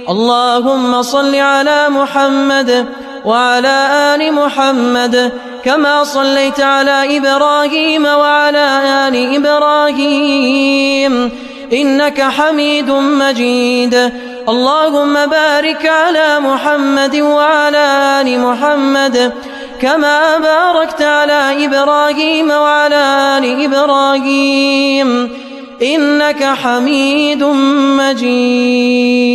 اللهم صل على محمد وعلى آل محمد كما صليت على إبراهيم وعلى آل إبراهيم إنك حميد مجيد. اللهم بارك على محمد وعلى آل محمد كما باركت على إبراهيم وعلى آل إبراهيم إنك حميد مجيد.